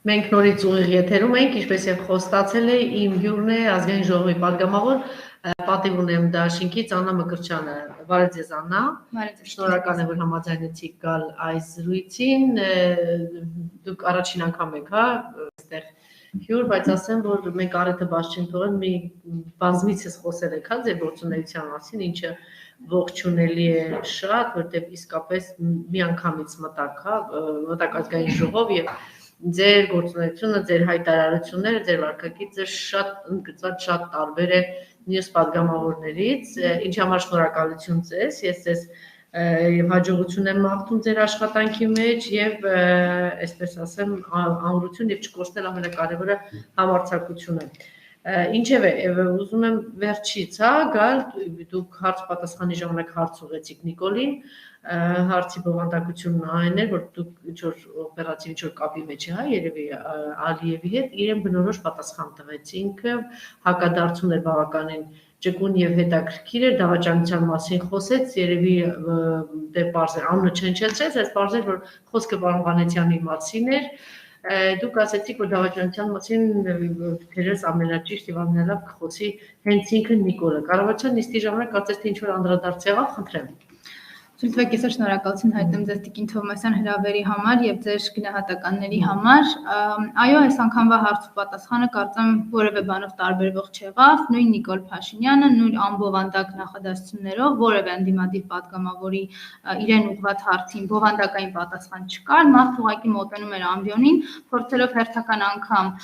Մենք նորից ուղիղ եթերում ենք, ինչպես եւ խոստացել է, իմ հյուրն է ազգային ժողովի падգամավոր, պատիվ ունեմ Դաշինքից Աննա Մկրտչյանը։ Բարև ձեզ Աննա։ Շնորհակալ եմ, որ համաձայնեցիք գալ այս զրույցին։ Դուք առաջին անգամ եք, հա, այստեղ հյուր, բայց ասեմ, որ մենք առիթը բաց չենք թողել, մի բազմիցս խոսել եք, հա, ձեր գործունեության մասին, ինչը ողջունելի է շատ, որտեղ իսկապես միանգամից մտակ, հա, մտակ ազգային ժողով եւ ձեր գործունեությունը, ձեր հայտարարությունները, ձեր վարքագիծը շատ ընդգծված, շատ տարբեր է մյուս падգամավորներից, ինչի համար շնորհակալություն ձեզ, ես ձեզ եւ հաջողություն եմ մաղթում ձեր աշխատանքի մեջ եւ այսպես ասեմ ամրություն եւ չկորցնել ամենակարևորը համարձակությունը։ Ինչևէ, ուզում եմ վերջից, հա, գալ, դուք հարց պատասխանի ժամանակ հարց ուղեցիք Նիկոլին, հարցի բովանդակությունն այն էր, որ դուք ինչ-որ օպերատիվ ինչ-որ կապի մեջ է, հա, երևի Ալիևի հետ, իրեն բնորոշ պատասխան տվեցինք, հակադարձում էր բավականին ճկուն եւ հետաքրքիր էր, դավաճանության մասին խոսեց, երևի դե պարզ էր, անունը չհնչեցրեց, բայց պարզ էր, որ խոսքը պարոն Վանեցյանի մասին էր, դուք ասեցիք, որ դավաճանության մասին թերևս ամենաճիշտ եւ ամենալավ կխոսի հենց ինքը Նիկոլը։ Կառավարության նիստի ժամանակ կարծես թե ինչ-որ անդրադարձ եղավ, խնդրեմ։ Ցույցվեք այսօր շնորհակալություն հայտնեմ ձեզ Տիկին Թովմասյան հրավերի համար եւ ձեր գնահատականների համար։ Այո, այս անգամվա հարց ու պատասխանը կարծեմ որևէ բանով տարբերվող չեղավ, նույն Նիկոլ Փաշինյանը, նույն անբովանդակ նախադասություններով, որևէ ընդդիմադիր падգամավորի իրեն ուղղված հարցին բովանդակային պատասխան չկար, մարդ ուղղակի մոտենում էր ամբիոնին, փորձելով հերթական անգամ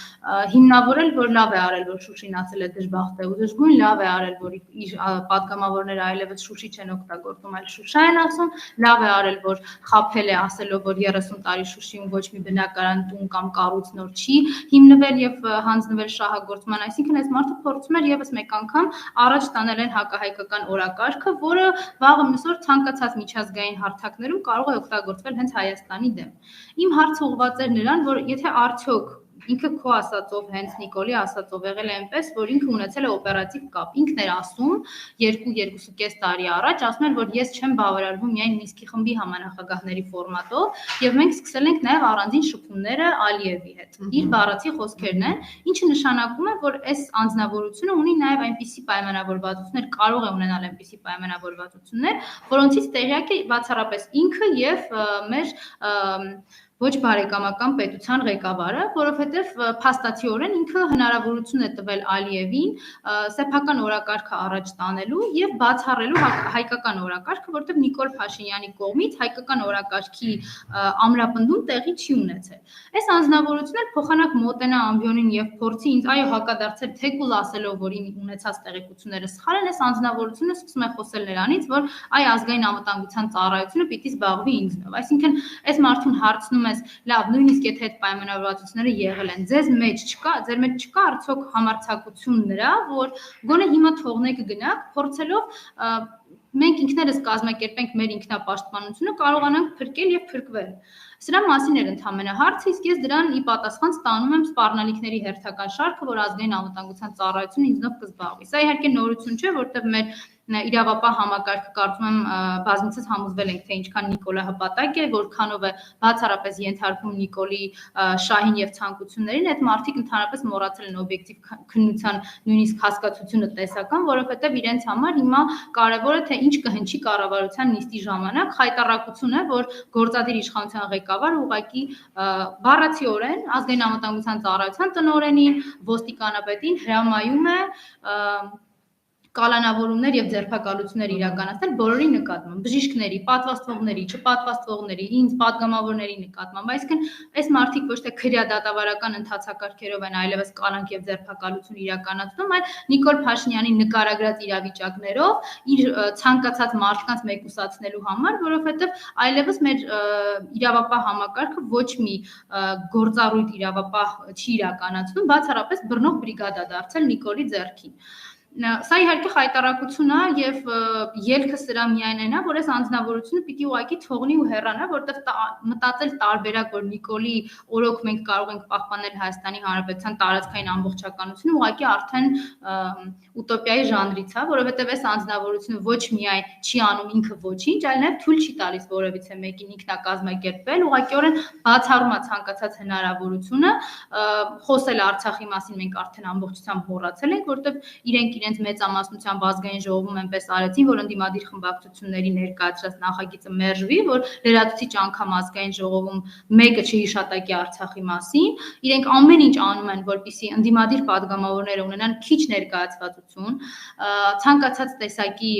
հիմնավորել, որ լավ է արել, որ Շուշին ասել է դժբախտ է ու դժգույն, լավ է արել, որ իր падգամավորները այլևս Շուշի չեն օգտագործում, այլ Շուշա են ասում, լավ է արել, որ խաբել է ասելով, որ 30 տարի Շուշիում ոչ մի բնակարան, տուն կամ կառույց նոր չի հիմնվել եւ հանձնվել շահագործման, այսինքն այս մարդը փորձում էր եւս մեկ անգամ առաջ տանել այն հակահայկական օրակարգը, որը վաղը մյուս օր ցանկացած միջազգային հարթակներում կարող է օգտագործվել հենց Հայաստանի դեմ։ Իմ հարցը ուղղված էր նրան, որ եթե արդյոք ինքը քո ասածով հենց Նիկոլի ասածով եղել է այնպես, որ ինքը ունեցել է օպերատիվ կապ, ինքն էր ասում 2-2.5 տարի առաջ, ասում էր, որ ես չեմ բավարարվում միայն Մինսկի խմբի համանախագահների ֆորմատով, եւ մենք սկսել ենք նաեւ առանձին շփումները Ալիևի հետ։ Իր բառացի խոսքերն են, ինչը նշանակում է, որ այս անձնավորությունը ունի նաեւ այնպիսի պայմանավորվածություններ, կարող է ունենալ այնպիսի պայմանավորվածություններ, որոնցից տեղյակ է բացառապես ինքը եւ մեր ոչ բարեկամական պետության ղեկավարը, որովհետև փաստացիորեն ինքը հնարավորություն է տվել Ալիևին սեփական օրակարգը առաջ տանելու եւ բացառելու հայկական օրակարգը, որտեղ Նիկոլ Փաշինյանի կողմից հայկական օրակարգի ամրապնդում տեղի չի ունեցել։ Այս անձնավորությունը փոխանակ մոտենա ամբիոնին եւ փորձի ինձ այո հակադարձել թեկուլ ասելով, որ իմ ունեցած տեղեկությունները սխալ են, այս անձնավորությունը սկսում է խոսել նրանից, որ այ ազգային անվտանգության ծառայությունը պիտի զբաղվի ինձնով։ Այսինքն այս մարդուն հարցնում լավ, նույնիսկ եթե այդ պայմանավորվածությունները եղել են, ձեր մեջ չկա արդյոք համարձակություն նրա, որ գոնե հիմա թողնեք գնաք, փորձելով մենք ինքներս կազմակերպենք մեր ինքնապաշտպանությունը, կարողանանք փրկել եւ փրկվել։ Սրա մասին էր ընդհանրապես հարցը, իսկ ես դրան ի պատասխան ստանում եմ սպառնալիքների հերթական շարքը, որ ազգային անվտանգության ծառայությունը ինձնով կզբաղվի։ Սա իհարկե նորություն չէ, որտեղ մեր իրավապահ համակարգը կարծում եմ բազմիցս համոզվել ենք, թե ինչքան Նիկոլը հպատակ է, որքանով է բացառապես ենթարկվում Նիկոլի շահին եւ ցանկություններին, այդ մարդիկ ընդհանրապես մոռացել են օբյեկտիվ քննության նույնիսկ հասկացությունը տեսական, որովհետեւ իրենց համար հիմա կարևոր է թե ինչ կհնչի կառավարության նիստի ժամանակ, խայտառակություն է, որ գործադիր իշխանության ղեկավարը ուղղակի բառացիորեն ազգային անվտանգության ծառայության տնօրենին, ոստիկանապետին հրամայում է կալանավորումներ եւ ձերբակալություններ իրականացնել բոլորի նկատմամբ, բժիշկների, պատվաստվողների, չպատվաստվողների, ինձ падգամավորների նկատմամբ, այսինքն այս մարդիկ ոչ թե քրեադատավարական ընթացակարգերով են այլևս կալանք եւ ձերբակալություն իրականացնում, այլ Նիկոլ Փաշինյանի նկարագրած իրավիճակներով իր ցանկացած մարդկանց մեկուսացնելու համար, որովհետեւ այլևս մեր իրավապահ համակարգը ոչ մի գործառույթ իրավապահ չի իրականացնում, բացառապես բռնող բրիգադա դարձել Նիկոլի ձեռքին։ Սա իհարկե խայտարակություն է եւ ելքը սրա միայն է, որ այս անձնավորությունը պիտի ուղղակի թողնի ու հեռանա, որտեղ մտածել տարբերակ, որ Նիկոլի օրոք մենք կարող ենք պահպանել Հայաստանի Հանրապետության տարածքային ամբողջականությունը, ուղղակի արդեն ուտոպիայի ժանրից է, որովհետեւ այս անձնավորությունը ոչ միայն չի անում ինքը ոչինչ, այլ նաեւ թույլ չի տալիս որևիցե մեկին ինքնակազմակերպել, ուղղակիորեն բացառում է ցանկացած հնարավորությունը խոսել Արցախի մասին մենք արդեն ամբողջությամբ մոռացել ենք, որտեղ իրենք իրենց մեծամասնությամբ ազգային ժողովում այնպես արեցին, որ ընդդիմադիր խմբակցությունների ներկայացրած նախագիծը մերժվի, որ լրացուցիչ անգամ ազգային ժողովում մեկը չհիշատակի Արցախի մասին, իրենք ամեն ինչ անում են, որպեսզի ընդդիմադիր падգամավորները ունենան քիչ ներկայացվածություն, ցանկացած տեսակի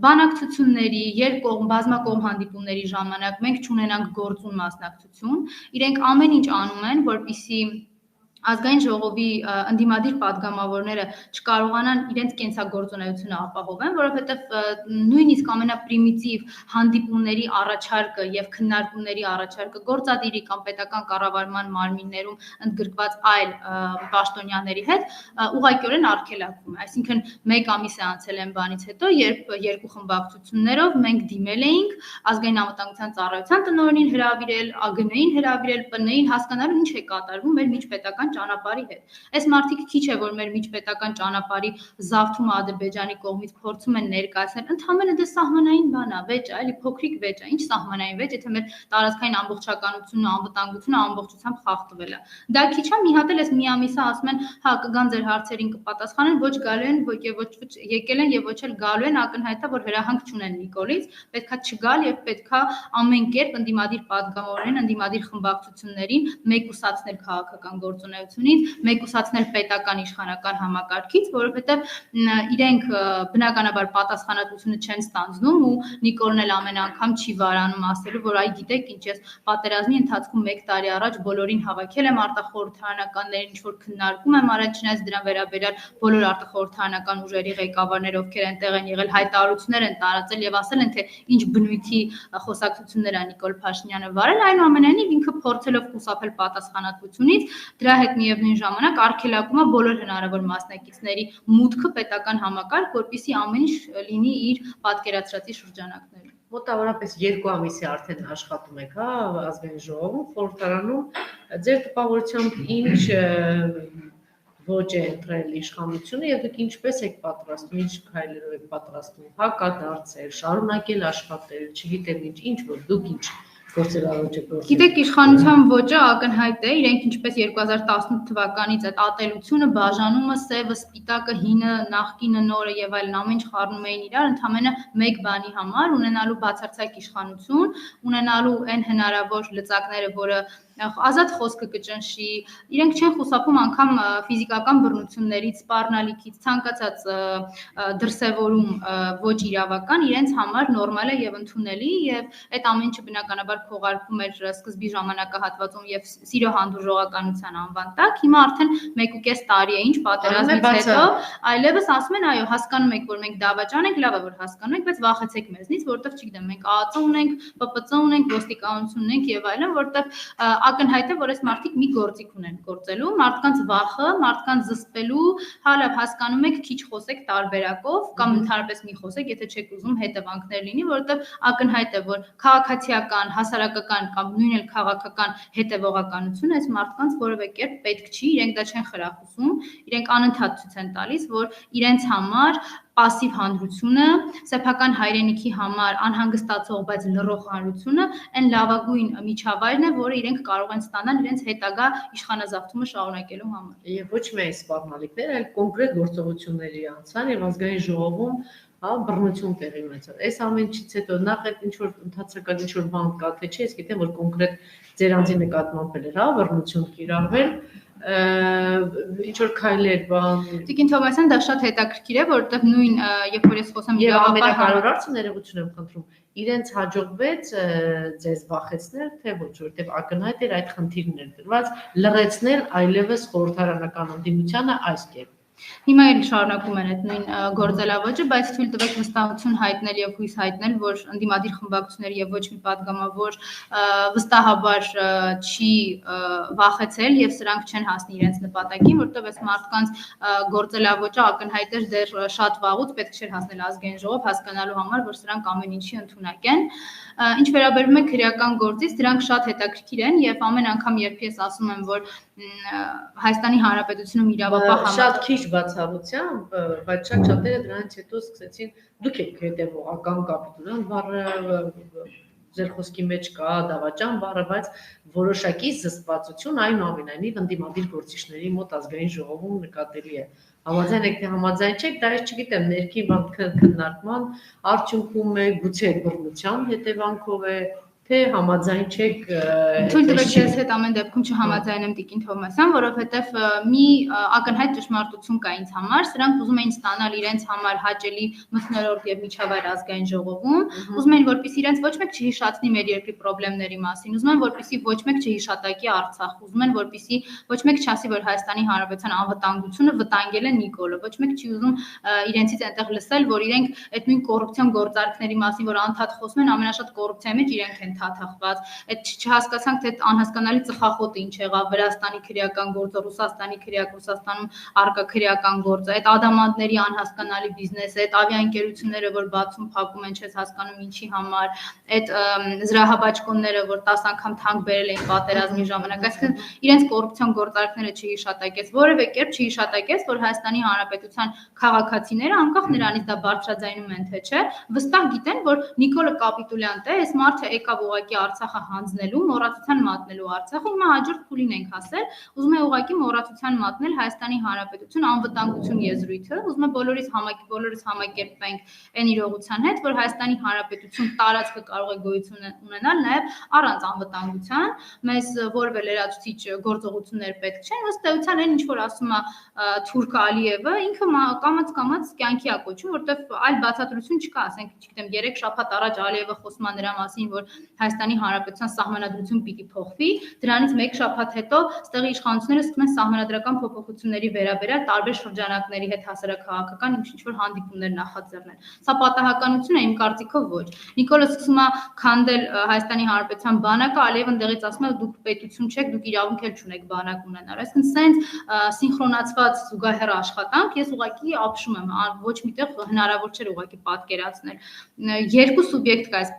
բանակցությունների, երկկողմ, բազմակողմ հանդիպումների ժամանակ մենք չունենանք գործուն մասնակցություն, իրենք ամեն ինչ անում են, որպեսզի ազգային ժողովի ընդդիմադիր падգամավորները չկարողանան իրենց կենսագործունեությունը ապահովեն, որովհետև նույնիսկ ամենապրիմիտիվ հանդիպումների առաջարկը եւ քննարկումների առաջարկը գործադիրի կամ պետական կառավարման մարմիններում ընդգրկված այլ պաշտոնյաների հետ ուղղակիորեն արգելակվում է, այսինքն 1 ամիս է անցել այն բանից հետո, երբ երկու խմբակցություններով մենք դիմել էինք ազգային անվտանգության ծառայության տնօրենին հրավիրել, ԱԳՆ-ին հրավիրել, ՊՆ-ին հասկանալու ինչ է կատարվում մեր միջպետական ճանապարհի հետ։ Այս մարդիկ քիչ է որ մեր միջպետական ճանապարհի զավթումը Ադրբեջանի կողմից փորձում են ներկայացնել, ընդհանրապես դե սահմանային բան է, վեճ է, էլի փոքրիկ վեճ է, ինչ սահմանային վեճ, եթե մեր տարածքային ամբողջականությունն ու անվտանգությունը ամբողջությամբ խախտվել է։ Դա քիչ է, մի հատ էլ էս մի ամիսը ասում են, հա կգան ձեր հարցերին կպատասխանեն, ոչ գալու են, ոչ եկել են եւ ոչ էլ գալու են, ակնհայտ է որ հրահանգ չունեն Նիկոլից, պետքա չգալ եւ պետքա ամեն կերպ ընդդիմադիր падգամավորներին, ընդդիմադիր խմբակցություններին մեկուսացնել քաղաքական գործունեությունից, մեկուսացնել պետական իշխանական համակարգից, որովհետև իրենք բնականաբար պատասխանատվությունը չեն ստանձնում ու Նիկոլն էլ ամեն անգամ չի վարանում ասելու, որ այ գիտեք ինչ ես պատերազմի ընթացքում 1 տարի առաջ բոլորին հավաքել եմ արտախորհրդարանականներին, ինչ որ քննարկում եմ արել, չնայած դրան վերաբերյալ բոլոր արտախորհրդարանական ուժերի ղեկավարները, ովքեր այնտեղ են եղել, հայտարարություններ են տարածել եւ ասել են, թե ինչ բնույթի խոսակցություններ է Նիկոլ Փաշինյանը վարել, այնուամենայնիվ ինքը փորձելով խուսափել պատասխանատվությունից, դրա հետ միևնույն ժամանակ արգելակում է բոլոր հնարավոր մասնակիցների մուտքը պետական համակարգ, որպեսզի ամեն ինչ լինի իր պատկերացրածի շրջանակներում։ Մոտավորապես 2 ամիսի արդեն աշխատում եք, հա, ազգային ժողովում, խորհրդարանում, ձեր տպավորությամբ ինչ ոչ է ընտրել իշխանությունը եւ դուք ինչպես եք պատրաստվում, ինչ քայլերով եք պատրաստվում, հակադարձել, շարունակել աշխատել, չգիտեմ ինչ որ դուք ինչ գործելավոճ եք գործել։ Գիտեք, իշխանության ոճը ակնհայտ է, իրենք ինչպես 2018 թվականից այդ ատելությունը, բաժանումը, սևը, սպիտակը, հինը, նախկինը, նորը եւ այլն ամեն ինչ խառնում էին իրար, ընդհանրապես մեկ բանի համար ունենալու բացարձակ իշխանություն, ունենալու այն հնարավոր լծակները, որը ազատ խոսքը կճնշի, իրենք չեն խուսափում անգամ ֆիզիկական բռնություններից, սպառնալիքից, ցանկացած դրսևորում ոչ իրավական իրենց համար նորմալ է եւ ընդունելի եւ այդ ամեն ինչը բնականաբար քողարկվում էր սկզբի ժամանակահատվածում եւ սիրո հանդուրժողականության անվան տակ, հիմա արդեն 1.5 տարի է ինչ պատերազմից հետո, այլևս ասում են, այո, հասկանում եք, որ մենք դավաճան ենք, լավ է որ հասկանում եք, բայց վախեցեք մեզնից, որտեղ չգիտեմ, մենք ԱԱԾ ունենք, ՊՊՑ ունենք, ոստիկանություն ունենք եւ այլն, որտեղ ակնհայտ է, որ այս մարդիկ մի գործիք ունեն գործելու, մարդկանց վախը, մարդկանց զսպելու, հա լավ հասկանում եք, քիչ խոսեք տարբերակով կամ ընդհանրապես մի խոսեք, եթե չեք ուզում հետևանքներ լինի, որովհետև ակնհայտ է, որ քաղաքացիական, հասարակական կամ նույն էլ քաղաքական հետևողականություն այս մարդկանց որևէ կերպ պետք չի, իրենք դա չեն խրախուսում, իրենք անընդհատ ցույց են տալիս, որ իրենց համար պասիվ հանրությունը, սեփական հայրենիքի համար անհանգստացող, բայց լռող հանրությունը այն լավագույն միջավայրն է, որը իրենք կարող են ստանալ իրենց հետագա իշխանազավթումը շարունակելու համար։ Եվ ոչ միայն սպառնալիքներ, այլ կոնկրետ գործողությունների անցան եւ ազգային ժողովում հա բռնություն տեղի ունեցավ։ Այս ամեն ինչից հետո նախ այդ ինչ որ ընդհանրական ինչ որ բան կա, թե չէ, ես գիտեմ որ կոնկրետ ձեր անձի նկատմամբ էր, հա, բռնություն կիրառվել, ինչ որ քայլեր բան։ Տիկին Թովմասյան դա շատ հետաքրքիր է, որովհետև նույն երբ որ ես խոսեմ եւ ամենակարևոր հարցը ներողություն եմ խնդրում, իրենց հաջողվեց ձեզ վախեցնել, թե ոչ, որովհետեւ ակնհայտ էր այդ խնդիրներ դրված, լռեցնել այլևս խորհրդարանական ընդդիմությանը այս կերպ։ Հիմա էլ շարունակում են այդ նույն գործելավոճը, բայց թույլ տվեք վստահություն հայտնել եւ հույս հայտնել, որ ընդդիմադիր խմբակցությունները եւ ոչ մի падգամավոր վստահաբար չի վախեցել եւ սրանք չեն հասնի իրենց նպատակին, որտեղ այս մարդկանց գործելավոճը ակնհայտ էր դեռ շատ վաղուց պետք չէր հասնել ազգային ժողով հասկանալու համար, որ սրանք ամեն ինչի ընդունակ են։ Ինչ վերաբերում է քրեական գործից, դրանք շատ հետաքրքիր են եւ ամեն անգամ երբ ես ասում եմ, որ Հայաստանի Հանրապետությունում իրավապահ շատ քիչ բացառությամբ, բայց շատ-շատերը դրանից հետո սկսեցին դուք եք հետևողական կապիտուլան բառը ձեր խոսքի մեջ կա դավաճան բառը, բայց որոշակի զսպվածություն այնուամենայնիվ ընդդիմադիր գործիչների մոտ ազգային ժողովում նկատելի է։ Համաձայն եք թե համաձայն չեք, դա ես չգիտեմ, ներքին քննարկման արդյունքում է, գուցե բռնության հետևանքով է, թե համաձայն չեք։ Թույլ տվեք ես հետ ամեն դեպքում չհամաձայնեմ Տիկին Թովմասյան, որովհետև մի ակնհայտ ճշմարտություն կա ինձ համար, սրանք ուզում էին ստանալ իրենց համար հաճելի մթնոլորտ եւ միջավայր ազգային ժողովում, ուզում են որպեսզի իրենց ոչ մեկ չհիշացնի մեր երկրի խնդիրների մասին, ուզում են որպեսզի ոչ մեկ չհիշատակի Արցախ, ուզում են որպեսզի ոչ մեկ չասի, որ Հայաստանի Հանրապետության անվտանգությունը վտանգել է Նիկոլը, ոչ մեկ չի ուզում իրենցից այնտեղ լսել, որ իրենք այդ նույն կոռուպցիոն գործարքների մասին, որ անդադ խոսում են, ամենաշատ կոռուպցիայի մեջ իրենք են թաթախված, այդ չհասկացանք, թե անհասկանալի ծխախոտը ինչ եղավ Վրաստանի քրեական գործը, Ռուսաստանի Ռուսաստանում արկա քրեական գործը, այդ ադամանդների անհասկանալի բիզնեսը, այդ ավիաընկերությունները, որ բացում փակում են, չես հասկանում ինչի համար, այդ զրահաբաճկոնները, որ 10 անգամ թանկ բերել էին պատերազմի ժամանակ, այսինքն իրենց կոռուպցիոն գործարքները չհիշատակեց, որևէ կերպ չհիշատակեց, որ Հայաստանի Հանրապետության քաղաքացիները, անկախ նրանից դա բարձրաձայնում են թե չէ, վստահ գիտեն, որ Նիկոլը կապիտուլյանտ է, այս մարդը եկավ ուղղակի Արցախը հանձնելու, մոռացության մատնելու Արցախը, հիմա հաջորդ փուլին ենք հասել, ուզում է ուղղակի մոռացության մատնել Հայաստանի Հանրապետություն անվտանգություն եզրույթը, ուզում է բոլորիս համակերպենք այն իրողության հետ, որ Հայաստանի Հանրապետություն տարածքը կարող է գոյություն ունենալ նաև առանց անվտանգության, մեզ որևէ լրացուցիչ գործողություններ պետք չեն, ըստ էության այն ինչ որ ասում է Թուրք Ալիևը, ինքը կամաց կյանքի է կոչում, որտեվ այլ բացատրություն չկա, ասենք, չգիտեմ, 3 շաբաթ առաջ Ալիևը խոսում է նրա մասին, որ Հայաստանի Հանրապետության սահմանադրություն պիտի փոխվի, դրանից 1 շաբաթ հետո ստեղի իշխանությունները սկսում են սահմանադրական փոփոխությունների վերաբերյալ տարբեր շրջանակների հետ հասարակահաղական ինչ-որ հանդիպումներ նախաձեռնել։ Սա պատահականություն է, իմ կարծիքով ոչ։ Նիկոլը սկսում է քանդել Հայաստանի Հանրապետության բանակը, Ալիևը ընդեղից ասում է դուք պետություն չեք, դուք իրավունք էլ չունեք բանակ ունենալ։ Այսինքն սենց սինխրոնացված զուգահեռ աշխատանք ես ուղղակի ապշում եմ, ոչ միտեղ հնարավոր չէր ուղղակի պատկերացնել։ Երկու սուբյեկտ կա այս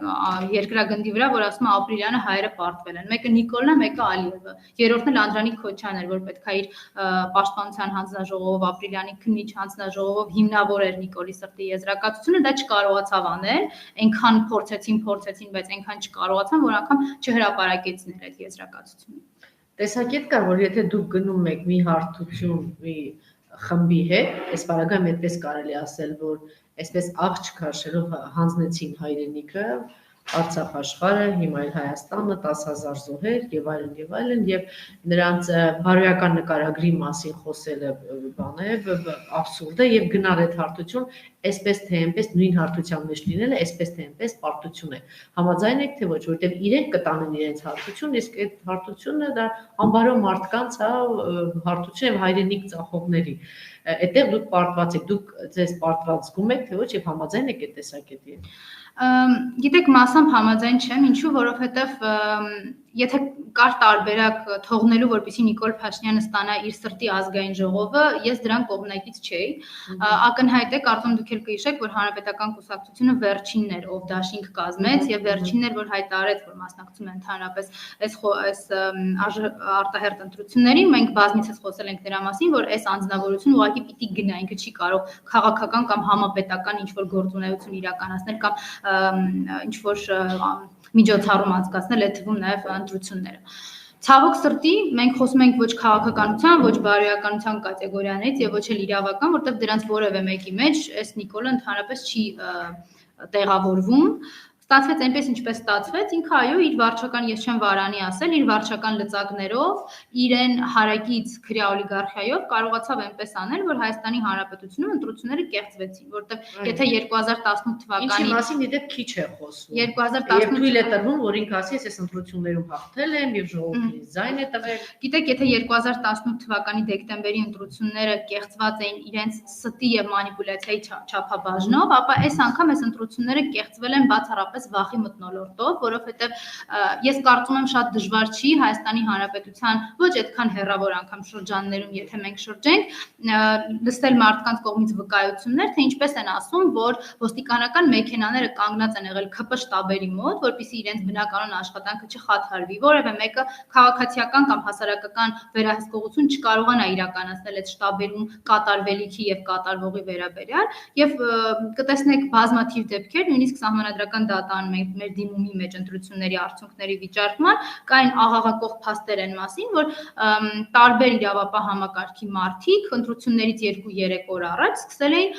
երկրագնդի վրա, որ ասում է ապրիլյանը հայերը պարտվել են։ Մեկը Նիկոլն է, մեկը Ալիևը։ Երրորդն էլ Անդրանիկ Քոչյանն էր, որ պետք է իր պաշտպանության հանձնաժողովով, ապրիլյանի քննիչ հանձնաժողովով հիմնավորեր Նիկոլի սրտի եզրակացությունը, դա չկարողացավ անել, այնքան փորձեցին, բայց այնքան չկարողացան, որ անգամ չհրապարակեցին այդ եզրակացությունը։ Տեսակետ կա, որ եթե դուք գնում եք մի հարթություն, մի խմբի հետ, այս բaragam այդպես կարելի ասել, որ այսպես աղջիկ քաշելով հանձնեցին հայրենիքը, Արցախ աշխարհը, հիմա էլ Հայաստանը 10,000 զոհեր եւ այլն եւ նրանց բարոյական նկարագրի մասին խոսելը բան է абսուրդ է եւ գնալ այդ հարթություն այսպես թե այնպես նույն հարթության մեջ լինելը այսպես թե այնպես պարտություն է համաձայն եք թե ոչ որովհետեւ իրենք կտանեն իրենց հարթություն իսկ այդ հարթությունը դա անբարո մարդկանց հարթություն եւ հայրենիք ծախողների այդտեղ դուք պարտված եք դուք ձեզ պարտված զգում եք թե ոչ եւ համաձայն եք այդ տեսակետի Գիտեք, մասամբ համաձայն չեմ, ինչու, որովհետև եթե կար տարբերակ թողնելու, որպեսզի Նիկոլ Փաշինյանը ստանա իր սրտի ազգային ժողովը, ես դրան կողմնակից չէի։ Ակնհայտ է, կարծում դուք էլ կհիշեք, որ Հանրապետական կուսակցությունը վերջինն էր, ով դաշինք կազմեց եւ վերջինն էր, որ հայտարարեց, որ մասնակցում է ընդհանրապես այս արտահերտ ընտրություններին։ Մենք բազմիցս խոսել ենք նրա մասին, որ այս անձնավորությունը ուղղակի պիտի գնա, ինքը չի կարող քաղաքական կամ համապետական ինչ-որ գործունեություն իրականացնել կամ ինչ-որ միջոցառում անցկացնել, այդ թվում նաև ընտրությունները։ Ցավոք սրտի մենք խոսում ենք ոչ քաղաքականության, ոչ բարոյականության կատեգորիաներից եւ ոչ էլ իրավական, որտեղ դրանց որևէ մեկի մեջ այս Նիկոլը ընդհանրապես չի տեղավորվում։ Ստացվեց այնպես ինչպես ստացվեց, ինքը այո իր վարչական ես չեմ վարանի ասել, իր վարչական լծակներով, իրեն հարակից քրյա օլիգարխիայով կարողացավ այնպես անել, որ Հայաստանի Հանրապետությունում ընտրությունները կեղծվեցին, որտեղ եթե 2018 թվականի Ինչի մասին իդեպ քիչ է խոսվում։ 2018 Եվ թույլ է տրվում, որ ինքը ասի, ես ընտրություններում հաղթել եմ եւ ժողովրդի ձայն է տվել։ Գիտեք, եթե 2018 թվականի դեկտեմբերի ընտրությունները կեղծված էին իրենց ստի եւ մանիպուլյացիայի չափաբաժնով, ապա այս անգամ այս ընտրությունները կեղծվել են բացառապես վախի մթնոլորտով, որովհետեւ ես կարծում եմ շատ դժվար չի Հայաստանի Հանրապետության ոչ այդքան հեռավոր անգամ շրջաններում, եթե մենք շրջենք, լսել մարդկանց կողմից վկայություններ, թե ինչպես են ասում, որ ոստիկանական մեքենաները կանգնած են եղել ՔՊ շտաբերի մոտ, որպեսզի իրենց բնականon աշխատանքը չխաթարվի, որևէ մեկը քաղաքացիական կամ հասարակական վերահսկողություն չկարողանա իրականացնել այդ շտաբերում կատարվելիքի եւ կատարվողի վերաբերյալ եւ կտեսնեք բազմաթիվ դեպքեր, նույնիսկ սահմանադրական դատան մեր դիմումի մեջ ընտրությունների արդյունքների վիճարկման կային աղաղակող փաստեր են մասին, որ տարբեր իրավապահ համակարգի մարդիկ ընտրություններից 2-3 օր առաջ սկսել էին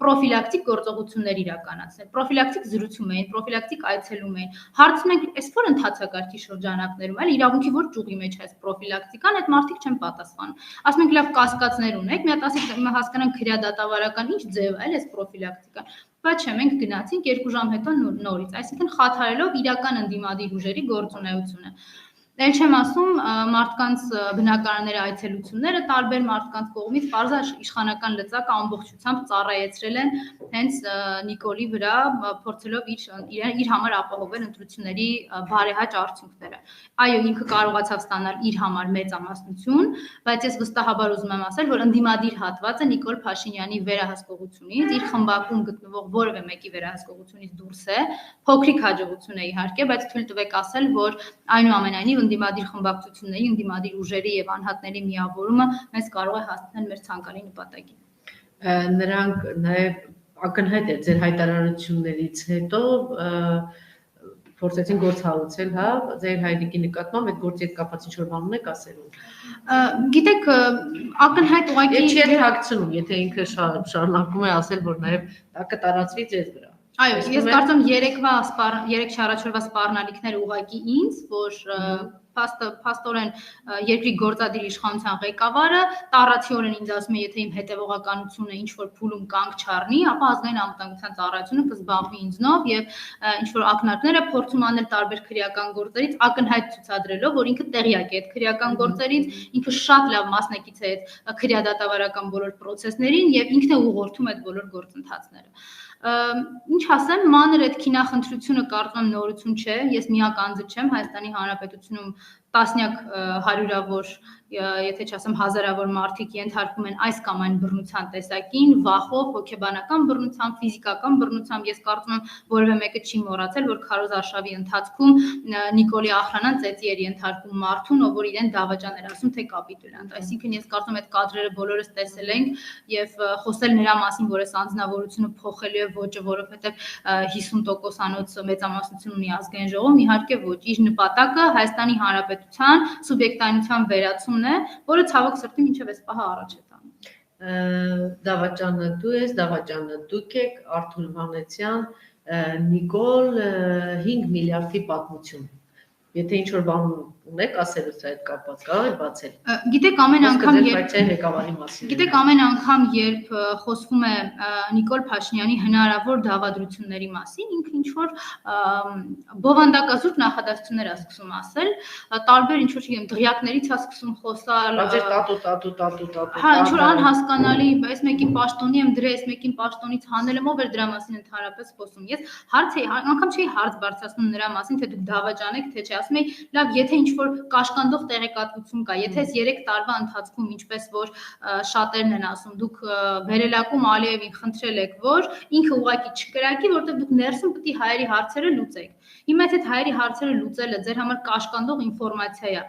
պրոֆիլակտիկ գործողություններ իրականացնել, պրոֆիլակտիկ զրուցում էին, պրոֆիլակտիկ այցելում էին, հարցնում ենք այս որ ընթացակարգի շրջանակներում, այլ իրավունքի որ ճյուղի մեջ է այս պրոֆիլակտիկան, այդ մարդիկ չեն պատասխանում, ասում ենք լավ կասկածներ ունեք, մի հատ ասեք հասկանանք քրեադատավարական ինչ ձև է այս պրոֆիլակտիկան, բայց չէ, մենք գնացինք 2 ժամ հետո նորից, այսինքն խաթարելով իրական ընդդիմադիր ուժերի գործունեությունը։ Էլ չեմ ասում մարդկանց բնակարանների այցելությունները տարբեր մարդկանց կողմից պարզա իշխանական լծակը ամբողջությամբ ծառայեցրել են հենց Նիկոլի վրա փորձելով իր համար ապահովել ընտրությունների բարեհաճ արդյունքները։ Այո, ինքը կարողացավ ստանալ իր համար մեծամասնություն, բայց ես վստահաբար ուզում եմ ասել, որ ընդդիմադիր հատվածը Նիկոլ Փաշինյանի վերահսկողությունից, իր խմբակում գտնվող որևէ մեկի վերահսկողությունից դուրս է, փոքրիկ հաջողություն է իհարկե, բայց թույլ տվեք ասել, որ այնուամենայնիվ ընդդիմադիր խմբակցությունների, ընդդիմադիր ուժերի եւ անհատների միավորումը մեզ կարող է հասցնել մեր ցանկալի նպատակին։ Նրանք նաեւ ակնհայտ է ձեր հայտարարություններից հետո փորձեցին գործ հարուցել, հա, ձեր հայրիկի նկատմամբ այդ գործի հետ կապված ինչ որ բան ունեք ասելու։ Գիտեք, ակնհայտ ուղղակի Եվ չի հակցնում, եթե ինքը շարունակում է ասել, որ նաեւ դա կտարածվի ձեզ վրա։ Այո, ես կարծում երեք շարաչորվա սպառնալիքները ուղղակի ինձ, որ փաստորեն երկրի գործադիր իշխանության ղեկավարը տառացիորեն ինձ ասում է, եթե իմ հետևողականությունը ինչ որ փուլում կանգ չառնի, ապա ազգային անվտանգության ծառայությունը կզբաղվի ինձնով եւ ինչ որ ակնարկներ է փորձում անել տարբեր քրեական գործերից ակնհայտ ցուցադրելով, որ ինքը տեղյակ է այդ քրեական գործերից, ինքը շատ լավ մասնակից է այդ քրեադատավարական բոլոր process-ներին եւ ինքն է ուղղորդում այդ բոլոր գործընթացները։ Ինչ ասեմ, մանր այդ քինախնդրությունը կարծում եմ նորություն չէ, ես միակ անձը չեմ Հայաստանի Հանրապետությունում տասնյակ հարյուրավոր, եթե չասեմ հազարավոր մարդիկ ենթարկվում են այս կամ այն բռնության տեսակին, վախով, հոգեբանական բռնությամբ, ֆիզիկական բռնությամբ, ես կարծում եմ որևէ մեկը չի մոռացել, որ Քարոզ արշավի ընթացքում Նիկոլի Ախրանան ծեծի էր ենթարկում մարդուն, ով որ իրեն դավաճան էր ասում, թե կապիտուլյանտ, այսինքն ես կարծում եմ այդ կադրերը բոլորս տեսել ենք եւ խոսել նրա մասին, որ այս անձնավորությունը փոխելու է ոճը, որովհետեւ 50%-անոց մեծամասնություն ունի ազգային ժողովում, իհարկե ոչ, իր նպատակը Հայաստանի Հանրապետության սուբյեկտայնության վերացումն է, որը ցավոք սրտի մինչև այս պահը առաջ է տանում։ Դավաճանը դու ես, դավաճանը դուք եք, Արթուր Վանեցյան, Նիկոլ 5 միլիարդի պատմություն։ Եթե ինչ որ բան ունեք ասելուց այդ կապված, կարող եք բացել։ Գիտեք, ամեն անգամ Գիտեք, ամեն անգամ երբ խոսվում է Նիկոլ Փաշինյանի հնարավոր դավադրությունների մասին, ինքը ինչ որ բովանդակազուրկ նախադասություններ է սկսում ասել, տարբեր ինչ որ չգիտեմ, դղյակներից է սկսում խոսալ, տատու։ Հա, ինչ որ անհասկանալի, այս մեկին պաշտոնի եմ դրել, այս մեկին պաշտոնից հանել եմ, ով էր դրա մասին ընդհանրապես խոսում։ Ես անգամ չէի հարց բարձրացնում նրա մասին, թե դուք դավաճան եք, թե չէ, ասում էի, լավ, եթե ինչ որ կաշկանդող տեղեկատվություն կա, եթե 3 տարվա ընթացքում ինչպես որ շատերն են ասում, դուք վերելակում Ալիևին խնդրել եք, որ ինքը ուղղակի չկրակի, որտեղ դուք ներսում պետք է հայերի հարցերը լուծեք։ Հիմա եթե հայերի հարցերը լուծելը ձեր համար կաշկանդող ինֆորմացիա է,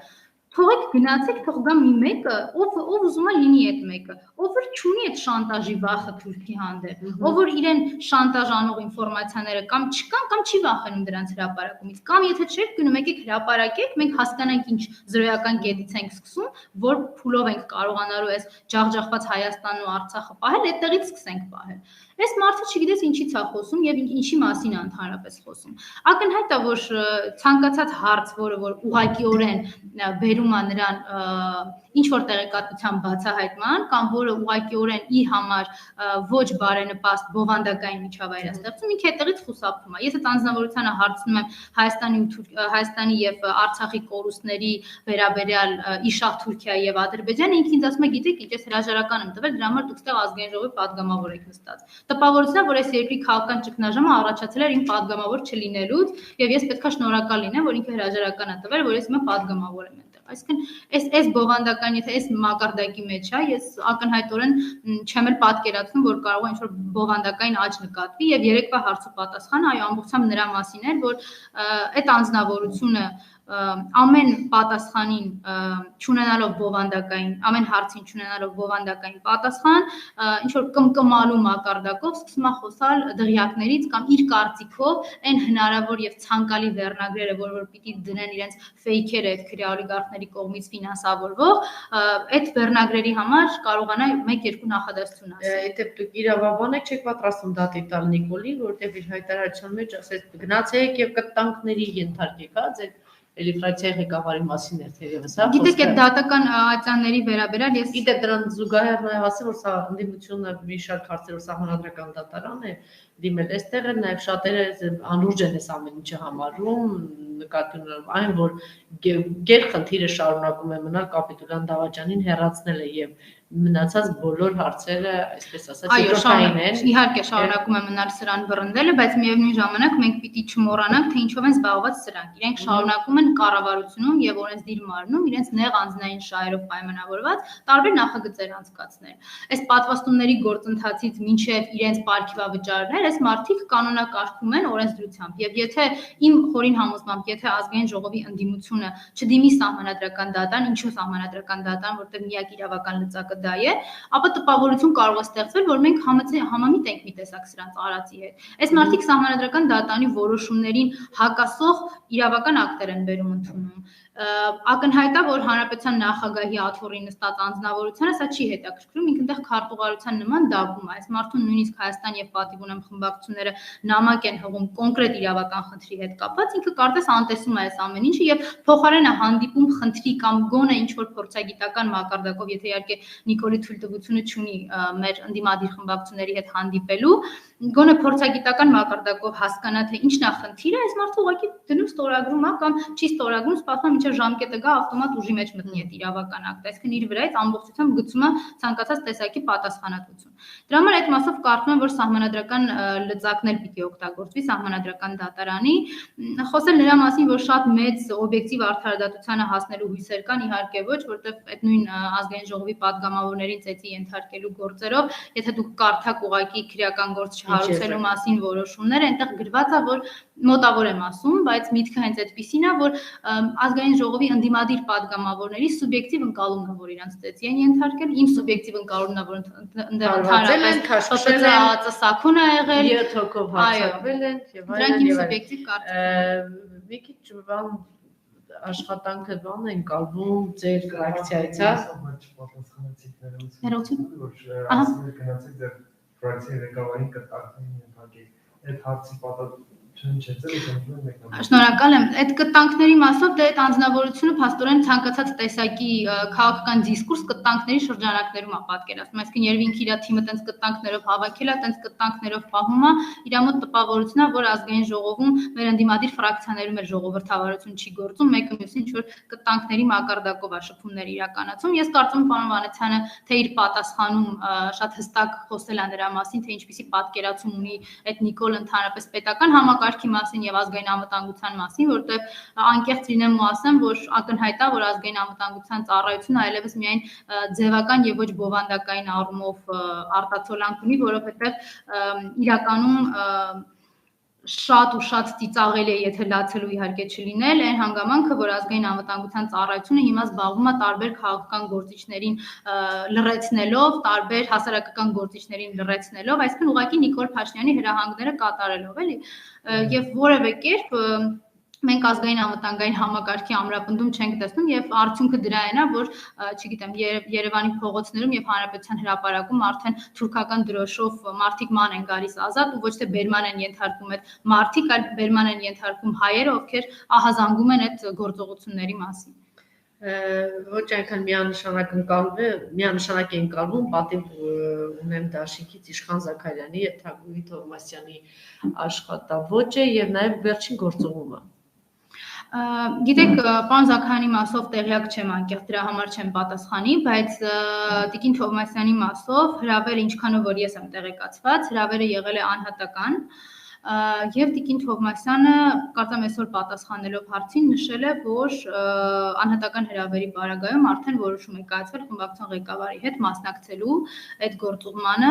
թողեք գնացեք, թող գա մի մեկը, ով ուզում է լինի այդ մեկը, ով որ չունի այդ շանտաժի վախը թուրքի հանդեպ, ով որ իրեն շանտաժ անող ինֆորմացիաները կամ չկան կամ չի վախենում դրանց հրապարակումից, կամ եթե չեք գնում, եկեք հրապարակեք, մենք հասկանանք ինչ զրոյական կետից ենք սկսում, որ փուլով ենք կարողանալու այս ջախջախված Հայաստանն ու Արցախը պահել, այդտեղից սկսենք պահել։ Այս մարդը չգիտես ինչից է խոսում եւ ինչի մասին է ընդհանրապես խոսում։ Ակնհայտ է, որ ցանկացած հարց, որը որ ուղղակիորեն բերում է նրան ինչ որ տեղեկատվության բացահայտման կամ որը ուղղակիորեն իր համար ոչ բարենպաստ բովանդակային միջավայր է ստեղծում, ինքը այդտեղից խուսափում է։ Ես այդ անձնավորությանը հարցնում եմ Հայաստանի եւ Արցախի կորուստների վերաբերյալ իշահ Թուրքիայի եւ Ադրբեջանը, ինքը ինձ ասում է, գիտեք, ինչ ես հրաժարական եմ տվել, դրա համար դուք ստեղ ազգային ժողովի падգամավոր եք նստած։ Տպավորությունն է, որ այս երկրի քաղաքական ճգնաժամը առաջացել էր իմ падգամավոր չլինելուց եւ ես պետքա շնորհակալ լինեմ, որ ինքը հրաժարական է տվել, որ ես հիմա падգամավոր եմ այնտեղ։ Այսինքն այս բովանդական, եթե այս մակարդակի մեջ է, ես ակնհայտորեն չեմ էլ պատկերացնում, որ կարող է ինչ-որ բովանդակային աճ նկատվի եւ երեկվա հարցու պատասխանը այո ամբողջությամբ նրա մասին էր, որ այդ անձնավորությունը ամեն պատասխանին չունենալով բովանդակային, ամեն հարցին չունենալով բովանդակային պատասխան, ինչ որ կմկմալու մակարդակով սկսում է խոսալ դղյակներից կամ իր կարծիքով այն հնարավոր եւ ցանկալի վերնագրերը, որ պիտի դնեն իրենց ֆեյքերը այդ քրեա օլիգարխների կողմից ֆինանսավորվող, այդ վերնագրերի համար կարողանա 1-2 նախադասություն ասել։ Եթե դուք իրավաբան եք, չեք պատրաստում դատի տալ Նիկոլին, որտեղ իր հայտարարության մեջ ասեց գնացեք եւ կտանքների ենթարկեք, հա, ձեր Էլի ֆրակցիայի ղեկավարի մասին էր թերևս, հա։ Գիտեք, այդ դատական ատյանների վերաբերյալ ես գիտեք դրան զուգահեռ նաև ասեմ, որ սա ընդդիմությունը մի շարք հարցերով սահմանադրական դատարան է դիմել այստեղ էլ նաև շատերը անուրջ են այս ամեն ինչը համարում, նկատի ունենալով այն, որ գերխնդիրը շարունակում է մնալ Կապիտոլյան Դավաճանին հեռացնել է եւ մնացած բոլոր հարցերը, այսպես ասած, երկրորդային են։ Իհարկե շարունակում է մնալ սրան վռնդելը, բայց միևնույն ժամանակ մենք պիտի չմոռանանք, թե ինչով են զբաղված սրանք։ Իրենք շարունակում են կառավարությունում եւ օրենսդիր մարմնում իրենց նեղ անձնային շահերով պայմանավորված տարբեր նախագծեր անցկացնել։ Այս պատվաստումների գործընթացից մինչեւ իրենց պարգևավճարներ, այս մարդիկ կանոնակարգում են օրենսդրությամբ եւ եթե իմ խորին համոզմամբ, եթե ազգային ժողովի ընդդիմությունը չդիմի սահմանադրական դատան, ինչու սահմանադրական դատան, որտեղ միակ իրավական լծակը դա է, ապա տպավորություն կարող է ստեղծվել, որ մենք համամիտ ենք մի տեսակ սրանց արածի հետ։ Այս մարդիկ սահմանադրական դատանի որոշումներին հակասող իրավական ակտեր են բերում ընդունում։ Ակնհայտ է, որ հանրապետության նախագահի աթոռին նստած անձնավորությունը սա չի հետաքրքրում, ինքն այնտեղ քարտուղարության նման դագում է։ Այս մարդուն նույնիսկ Հայաստան եւ պատիվ ունեմ խմբակցությունները նամակ են հղում կոնկրետ իրավական խնդրի հետ կապված, ինքը կարծես անտեսում է այս ամեն ինչը եւ փոխարենը հանդիպում խնդրի կամ գոնե ինչ որ փորձագիտական մակարդակով, եթե իհարկե Նիկոլի թույլտվությունը չունի մեր ընդդիմադիր խմբակցությունների հետ հանդիպելու, գոնե փորձագիտական մակարդակով հասկանա թե ինչն է խնդիրը, այս մարդը ուղղակի դնում ստորագրում է կամ չի ստորագրում, սպասում է մինչև ժամկետը գա ավտոմատ ուժի մեջ մտնի այդ իրավական ակտը, այսինքն իր վրայից ամբողջությամբ գցում է ցանկացած տեսակի պատասխանատվություն։ Դրա համար այդ մասով կարծում եմ, որ սահմանադրական լծակներ պիտի օգտագործվի սահմանադրական դատարանի, խոսել նրա մասին, որ շատ մեծ օբյեկտիվ արդարադատությանը հասնելու հույսեր կան, իհարկե ոչ, որտեղ այդ նույն ազգային ժողովի падգամավորներին ծեծի ենթարկելու գործերով, եթե դուք կարդաք ուղղակի քրեական գործ չհարուցելու մասին որոշումներ, այնտեղ գրված է, որ մոտավոր եմ ասում, բայց միտքը հենց այդպիսին է, որ ազգային ժողովի ընդդիմադիր падգամավորների սուբյեկտիվ ընկալումն է, որ իրանց ծեծի են ենթարկել, իմ սուբյեկտիվ ընկալումն է, որ ընդհանրապես ԱԱԾ սաքուն է եղել, 7 հոգով հարձակվել են եւ դրանք իմ սուբյեկտիվ կարծիքն է։ Մի քիչ աշխատանքը բան են կալվում ձեր ֆրակցիայից, հա։ Գնացեք ձեր ֆրակցիայի ղեկավարին կտակներին ենթարկեք։ Այդ հարցի պատասխանը Շնորհակալ եմ։ Այդ կտանքների մասով դե այդ անձնավորությունը փաստորեն ցանկացած տեսակի քաղաքական դիսկուրս կտանքների շրջանակներում է պատկերացնում։ Այսինքն երևի ինքը իր թիմը տենց կտանքներով հավաքել է, տենց կտանքներով պահում է, իր մոտ տպավորությունն է, որ ազգային ժողովում մեր ընդդիմադիր ֆրակցիաներում էր ժողովրդավարություն չի գործում, մեկը մյուսին ինչ որ կտանքների մակարդակով է շփումներ իրականացում։ Ես կարծում եմ պարոն Վանեցյանը թե իր պատասխանում շատ հստակ խոսել է նրա մասին, թե ինչպիսի պատկերացում ունի այդ Նիկոլ ընդհանրապես պետական համակարգի մասին եւ ազգային անվտանգության մասին, որտեղ անկեղծ լինեմ ու ասեմ, որ ակնհայտ է, որ ազգային անվտանգության ծառայությունը այլևս միայն ձևական եւ ոչ բովանդակային առումով արտացոլանք ունի, որովհետեւ իրականում շատ ու շատ ծիծաղելի է, եթե լացելու իհարկե չլինել, այն հանգամանքը, որ ազգային անվտանգության ծառայությունը հիմա զբաղվում է տարբեր քաղաքական գործիչներին լրացնելով, տարբեր հասարակական գործիչներին լրացնելով, այսինքն ուղղակի Նիկոլ Փաշինյանի հրահանգները կատարելով, էլի, եւ որևէ կերպ մենք ազգային անվտանգային համակարգի ամրապնդում չենք տեսնում եւ արդյունքը դրա այն է, որ չգիտեմ, Երևանի փողոցներում եւ հանրապետության հրապարակում արդեն թուրքական դրոշով մարդիկ ման են գալիս ազատ ու ոչ թե բերման են ենթարկում այդ մարդիկ, այլ բերման են ենթարկում հայերը, ովքեր ահազանգում են այդ գործողությունների մասին։ Ոչ այնքան միանշանակ է ընկալվում պատիվ ունեմ դաշինքից Իշխան Զաքարյանի եւ Թագուհի Թովմասյանի աշխատավոճը եւ նաեւ վերջին գործողումը։ Գիտեք, պարոն Զաքարյանի մասով տեղյակ չեմ անկեղծ, դրա համար չեմ պատասխանի, բայց Տիկին Թովմասյանի մասով հրավերը ինչքանով որ ես եմ տեղեկացված, հրավերը եղել է անհատական եւ Տիկին Թովմասյանը կարծեմ այսօր պատասխանելով հարցին նշել է, որ անհատական հրավերի բարագայում արդեն որոշում է կայացվել խմբակցության ղեկավարի հետ մասնակցելու այդ գործուղմանը,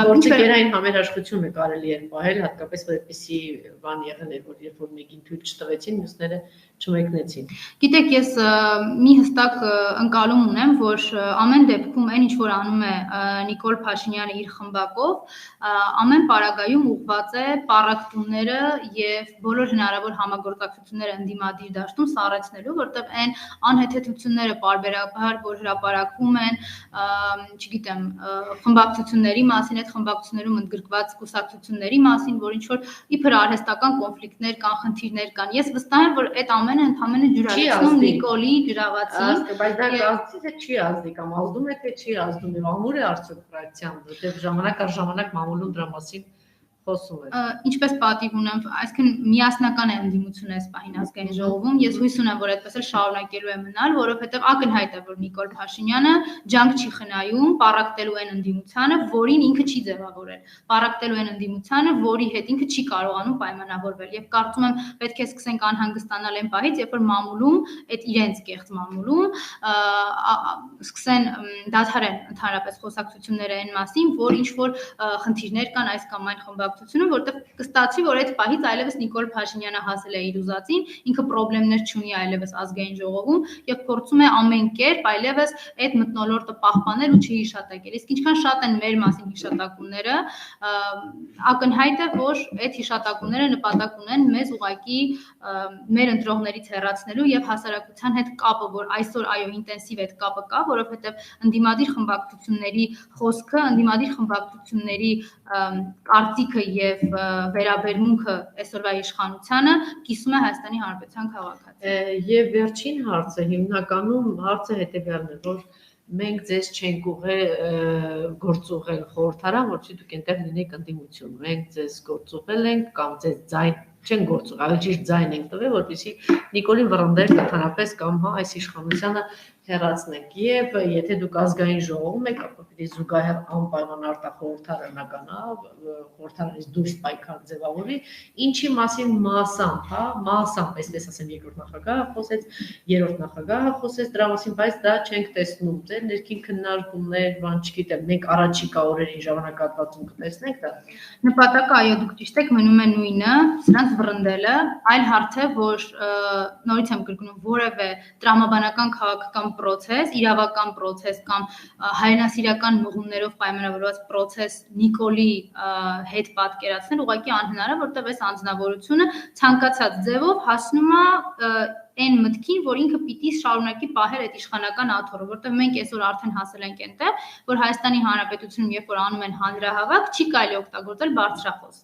գործիքային համերաշխությունը կարելի էր պահել, հատկապես որ այդպիսի բան եղել էր, որ երբ որ մեկին թույլ չտվեցին, մյուսները չմեկնեցին։ Գիտեք, ես մի հստակ ընկալում ունեմ, որ ամեն դեպքում այն ինչ որ անում է Նիկոլ Փաշինյանը իր խմբակով, ամեն պարագայում ուղղված է պառակտումները եւ բոլոր հնարավոր համագործակցությունները ընդդիմադիր դաշտում սառեցնելու, որտեղ այն անհեթեթությունները պարբերաբար, որ հրապարակվում են, չգիտեմ, խմբակցությունների մասին, այդ խմբակցություններում ընդգրկված կուսակցությունների մասին, որ ինչ որ իբր արհեստական կոնֆլիկտներ կան, խնդիրներ կան։ Ես վստահ եմ, որ այդ ամենը ընդհանրապես ջուրացնում Նիկոլի ջրաղացին, բայց դա ազդի թե չի ազդի կամ ազդում է թե չի ազդում, եւ ամուր է արդյոք ֆրակցիան, որտեղ ժամանակ առ ժամանակ մամուլում դրա մասին խոսում է։ Ինչպես պատիվ ունեմ, այսինքն միասնական է ընդդիմությունը այս պահին ազգային ժողովում, ես հույս ունեմ, որ այդպես էլ շարունակելու է մնալ, որովհետև ակնհայտ է, որ Նիկոլ Փաշինյանը ջանք չի խնայում պառակտելու այն ընդդիմությանը, որին ինքը չի ձևավորել, պառակտելու այն ընդդիմությանը, որի հետ ինքը չի կարողանում պայմանավորվել, եւ կարծում եմ պետք է սկսենք անհանգստանալ այն պահից, երբ որ մամուլում, այդ իրենց կեղծ մամուլում սկսեն դադարեն ընդհանրապես խոսակցությունները այն մասին, որ ինչ որ խնդիրներ կան այս կամ այն խմբակցությունում, որտեղ կստացվի, որ այդ պահից այլևս Նիկոլ Փաշինյանը հասել է իր ուզածին, ինքը խնդիրներ չունի այլևս ազգային ժողովում եւ փորձում է ամեն կերպ այլևս այդ մթնոլորտը պահպանել ու չհիշատակել։ Իսկ ինչքան շատ են մեր մասին հիշատակումները, ակնհայտ է, որ այդ հիշատակումները նպատակ ունեն մեզ ուղղակի մեր ընտրողներից հեռացնելու եւ հասարակության հետ կապը, որ այսօր այո ինտենսիվ այդ կապը կա, որովհետեւ ընդդիմադիր խմբակցությունների խոսքը, ընդդիմադիր խմբակցությունների կարծիքը եւ վերաբերմունքը այսօրվա իշխանությանը կիսում է Հայաստանի Հանրապետության քաղաքացին։ Եվ վերջին հարցը հիմնականում հարցը հետեւյալն է, որ մենք ձեզ չենք գործուղել խորհրդարան, որովհետեւ դուք այնտեղ լինեք ընդդիմություն։ Մենք ձեզ գործուղել ենք կամ ձեզ ձայն չեն գործուղել, ճիշտ ձայն ենք տվել, որպեսզի Նիկոլին վռնդեր ընդհանրապես կամ հա այս իշխանությունը հեռացնենք։ Եվ եթե դուք ազգային ժողովում եք, ապա պիտի զուգահեռ անպայման արտախորհրդարանական, խորհրդարանից դուրս պայքար ձևավորի, ինչի մասին մասամբ, հա, մասամբ, այսպես ասեմ, երկրորդ նախագահը խոսեց, երրորդ նախագահը խոսեց դրա մասին, բայց դա չենք տեսնում, ձեր ներքին քննարկումներ, բան չգիտեմ, մենք առաջիկա օրերին ժամանակահատվածում կտեսնենք դա։ Նպատակը այո, դուք ճիշտ եք, մնում է նույնը, սրանց վռնդելը, այլ հարց է, որ նորից եմ կրկնում, որևէ տրամաբանական քաղաքական process, իրավական process կամ հայրենասիրական մղումներով պայմանավորված process Նիկոլի հետ պատկերացնել ուղղակի անհնար է, որտեղ այս անձնավորությունը ցանկացած ձևով հասնում է այն մտքին, որ ինքը պիտի շարունակի պահել այդ իշխանական աթոռը, որտեղ մենք այսօր արդեն հասել ենք այնտեղ, որ Հայաստանի Հանրապետությունում երբ որ անում են հանրահավաք, չի կարելի օգտագործել բարձրախոս։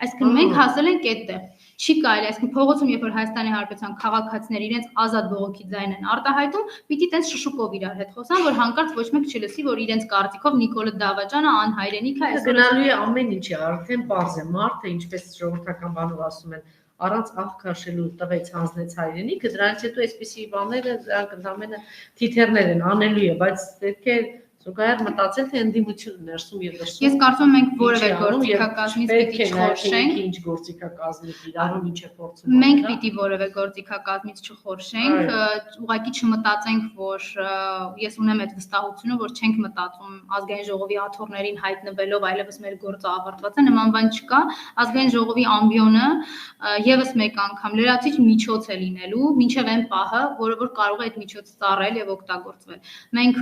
Այսինքն մենք հասել ենք այդտեղ։ Չի կարելի, այսինքն փողոցում երբ որ Հայաստանի Հանրապետության քաղաքացիները իրենց ազատ բողոքի ձայն են արտահայտում, պիտի տենց շշուկով իրար հետ խոսան, որ հանկարծ ոչ մեկ չլսի, որ իրենց կարծիքով Նիկոլը Դավաճանը անհայրենիք է, այսօր գնալու է ամեն ինչի, արդեն պարզ է, մարդը, ինչպես ժողովրդական բանով ասում են, առանց աղ քաշելու տվեց հանձնեց հայրենիքը, դրանից հետո այսպիսի բաները դրանք ընդամենը թիթեռներ են, անելու է, բայց պետք է Զուգահեռ մտածել թե ընդդիմություն ներսում եւ դրսում։ Ես կարծում եմ մենք որևէ գործիքակազմից պիտի չխորշենք։ Ինչ գործիքակազմից իրարում ինչ է փորձում։ Մենք պիտի որևէ գործիքակազմից չխորշենք, ուղղակի չմտածենք, որ ես ունեմ այդ վստահությունը, որ չենք մտածում ազգային ժողովի աթոռներին հայտնվելով այլևս մեր գործը ավարտված է, նման բան չկա։ Ազգային ժողովի ամբիոնը եւս մեկ անգամ լրացիչ միջոց է լինելու, մինչեւ այն պահը, որը որ կարող է այդ միջոցը ծառայել եւ օգտագործվել։ Մենք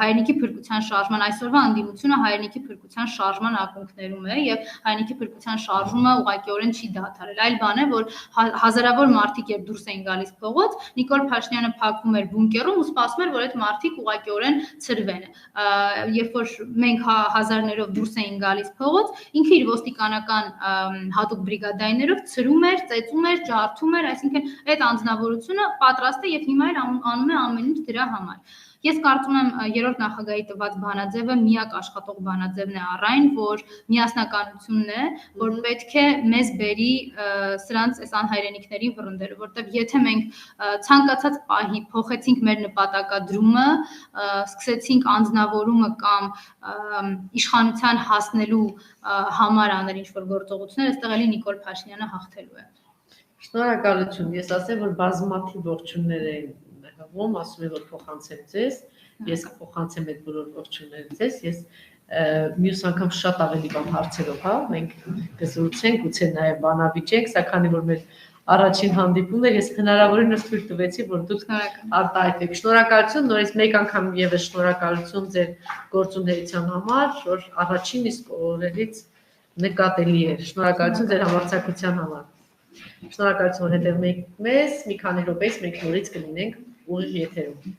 հայրենիքի փրկության շարժման այսօրվա անդիմությունը հայրենիքի փրկության շարժման ակունքներում է եւ հայրենիքի փրկության շարժումը ուղղակիորեն չի դադարել։ Այլ բան է, որ հազարավոր մարդիկ երբ դուրս էին գալիս փողոց, Նիկոլ Փաշինյանը փակվում էր բունկերում ու սպասում էր, որ այդ մարդիկ ուղղակիորեն ցրվեն։ Երբ որ մենք հազարներով դուրս էին գալիս փողոց, ինքը իր ոստիկանական հատուկ բրիգադայներով ցրում էր, ծեծում էր, ջարդում էր, այսինքն այդ անձնավորությունը պատրաստ է եւ հիմա էլ անում է ամեն ինչ դրա համար։ Ես կարծում եմ երրորդ նախագահի տված բանաձևը միակ աշխատող բանաձևն է առ այն, որ միասնականությունն է, որ պետք է մեզ բերի սրանց այս անհայրենիքների վռնդելու, որտեղ եթե մենք ցանկացած պահի փոխեցինք մեր նպատակադրումը, սկսեցինք անձնավորումը կամ իշխանության հասնելու համար անել ինչ-որ գործողություններ, այստեղ էլի Նիկոլ Փաշինյանը հաղթելու է։ Շնորհակալություն։ Ես ասեմ, որ բազմաթիվ ողջուններ են ում ասում եմ որ փոխանցեմ ձեզ, ես կփոխանցեմ այդ բոլոր ողջունները ձեզ, ես մյուս անգամ շատ ավելի բան հարցերով, հա, մենք կզրուցենք, գուցե նաև բանավիճենք, սակայն որ մեր առաջին հանդիպումն էր, ես հնարավորինս թույլ տվեցի, որ դուք արտահայտվեք։ Շնորհակալություն, նորից մեկ անգամ եւս շնորհակալություն ձեր գործունեության համար, որ առաջին իսկ օրերից նկատելի էր։ Շնորհակալություն ձեր համարձակության համար։ Շնորհակալություն, որ հետևում եք մեզ, մի քանի րոպեից մենք նորից կլինենք ուղիղ եթերում։